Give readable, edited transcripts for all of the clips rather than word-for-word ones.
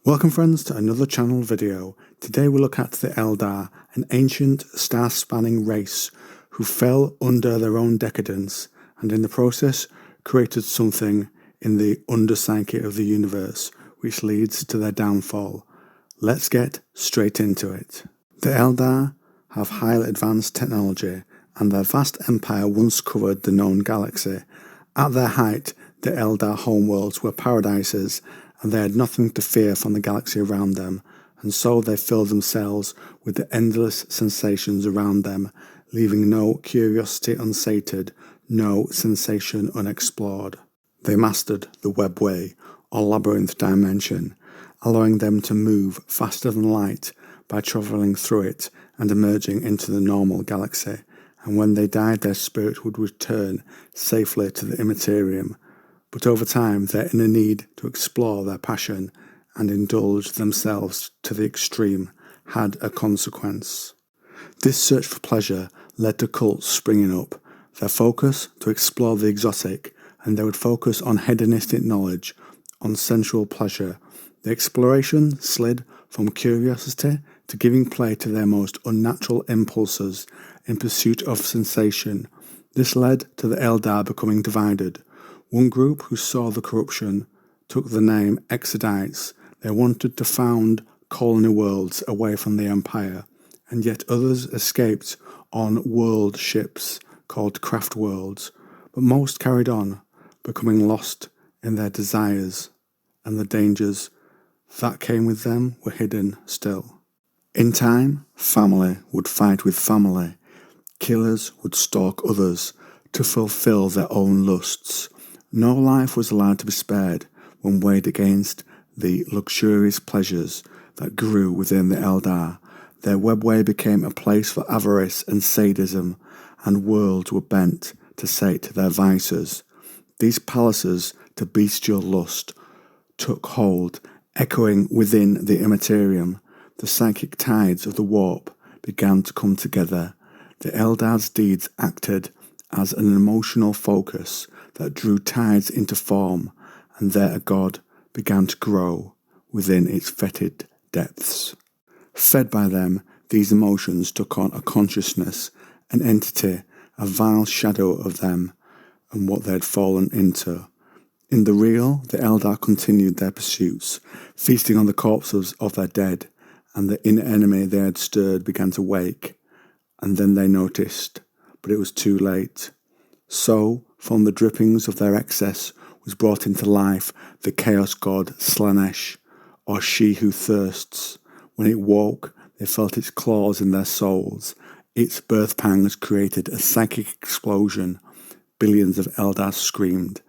Welcome friends to another channel video. Today we look at the Eldar, an ancient star-spanning race who fell under their own decadence and in the process created something in the under-psyche of the universe which leads to their downfall. Let's get straight into it. The Eldar have highly advanced technology and their vast empire once covered the known galaxy. At their height, the Eldar homeworlds were paradises and they had nothing to fear from the galaxy around them, and so they filled themselves with the endless sensations around them, leaving no curiosity unsated, no sensation unexplored. They mastered the webway, or labyrinth dimension, allowing them to move faster than light by travelling through it and emerging into the normal galaxy, and when they died their spirit would return safely to the immaterium. But over time, their inner need to explore their passion and indulge themselves to the extreme had a consequence. This search for pleasure led to cults springing up, their focus to explore the exotic, and they would focus on hedonistic knowledge, on sensual pleasure. The exploration slid from curiosity to giving play to their most unnatural impulses in pursuit of sensation. This led to the Eldar becoming divided. One group who saw the corruption took the name Exodites. They wanted to found colony worlds away from the Empire, and yet others escaped on world ships called craft worlds, but most carried on, becoming lost in their desires, and the dangers that came with them were hidden still. In time, family would fight with family. Killers would stalk others to fulfill their own lusts. No life was allowed to be spared when weighed against the luxurious pleasures that grew within the Eldar. Their webway became a place for avarice and sadism, and worlds were bent to sate their vices. These palaces to bestial lust took hold, echoing within the immaterium. The psychic tides of the warp began to come together. The Eldar's deeds acted as an emotional focus that drew tides into form, and there a god began to grow within its fetid depths. Fed by them, these emotions took on a consciousness, an entity, a vile shadow of them and what they had fallen into. In the real, the Eldar continued their pursuits, feasting on the corpses of their dead, and the inner enemy they had stirred began to wake, and then they noticed, but it was too late. So, from the drippings of their excess was brought into life the chaos god Slaanesh, or she who thirsts. When it woke, they felt its claws in their souls. Its birth pangs created a psychic explosion. Billions of Eldar screamed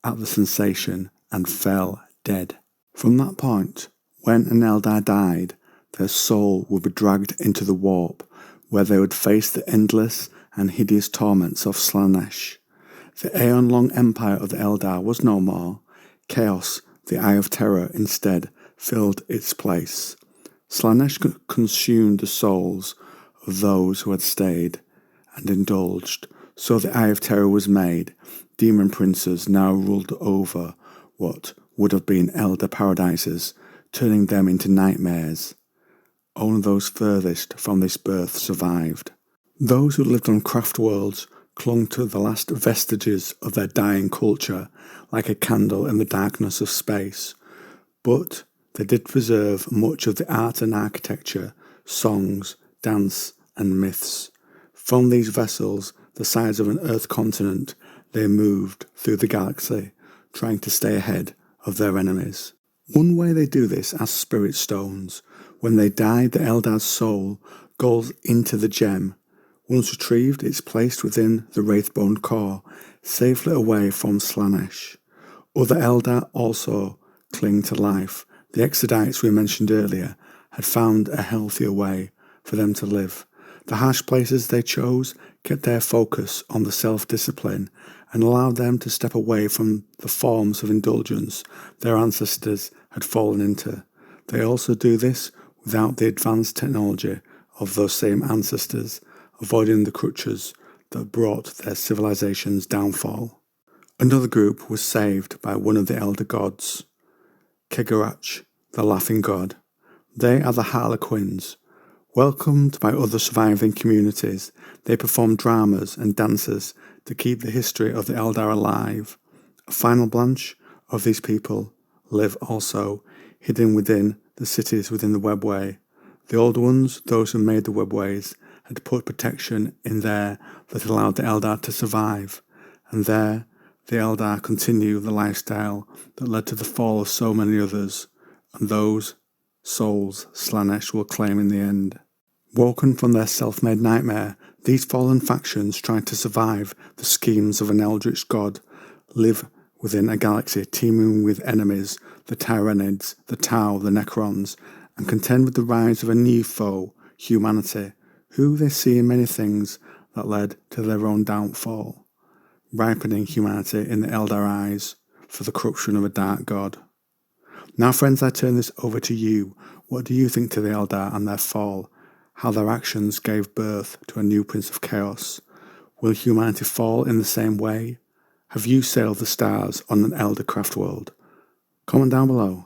at the sensation and fell dead. From that point, when an Eldar died, their soul would be dragged into the warp, where they would face the endless and hideous torments of Slaanesh. The aeon-long empire of the Eldar was no more. Chaos, the Eye of Terror, instead filled its place. Slaanesh consumed the souls of those who had stayed and indulged, so the Eye of Terror was made. Demon princes now ruled over what would have been Eldar paradises, turning them into nightmares. Only those furthest from this birth survived. Those who lived on craft worlds clung to the last vestiges of their dying culture like a candle in the darkness of space. But they did preserve much of the art and architecture, songs, dance and myths. From these vessels, the size of an Earth continent, they moved through the galaxy, trying to stay ahead of their enemies. One way they do this as spirit stones. When they die, the Eldar's soul goes into the gem. Once retrieved, it's placed within the Wraithbone core, safely away from Slaanesh. Other Eldar also cling to life. The Exodites we mentioned earlier had found a healthier way for them to live. The harsh places they chose kept their focus on the self-discipline and allowed them to step away from the forms of indulgence their ancestors had fallen into. They also do this without the advanced technology of those same ancestors, avoiding the crutches that brought their civilization's downfall. Another group was saved by one of the elder gods, Kegarach, the laughing god. They are the Harlequins. Welcomed by other surviving communities, they perform dramas and dances to keep the history of the Eldar alive. A final branch of these people live also, hidden within the cities within the webway. The old ones, those who made the webways, had put protection in there that allowed the Eldar to survive, and there the Eldar continue the lifestyle that led to the fall of so many others, and those souls Slaanesh will claim in the end. Woken from their self-made nightmare, these fallen factions try to survive the schemes of an eldritch god, live within a galaxy teeming with enemies, the Tyranids, the Tau, the Necrons, and contend with the rise of a new foe, humanity, who they see in many things that led to their own downfall, ripening humanity in the Eldar eyes for the corruption of a dark god. Now, friends, I turn this over to you. What do you think to the Eldar and their fall? How their actions gave birth to a new Prince of Chaos? Will humanity fall in the same way? Have you sailed the stars on an Elder craft world? Comment down below.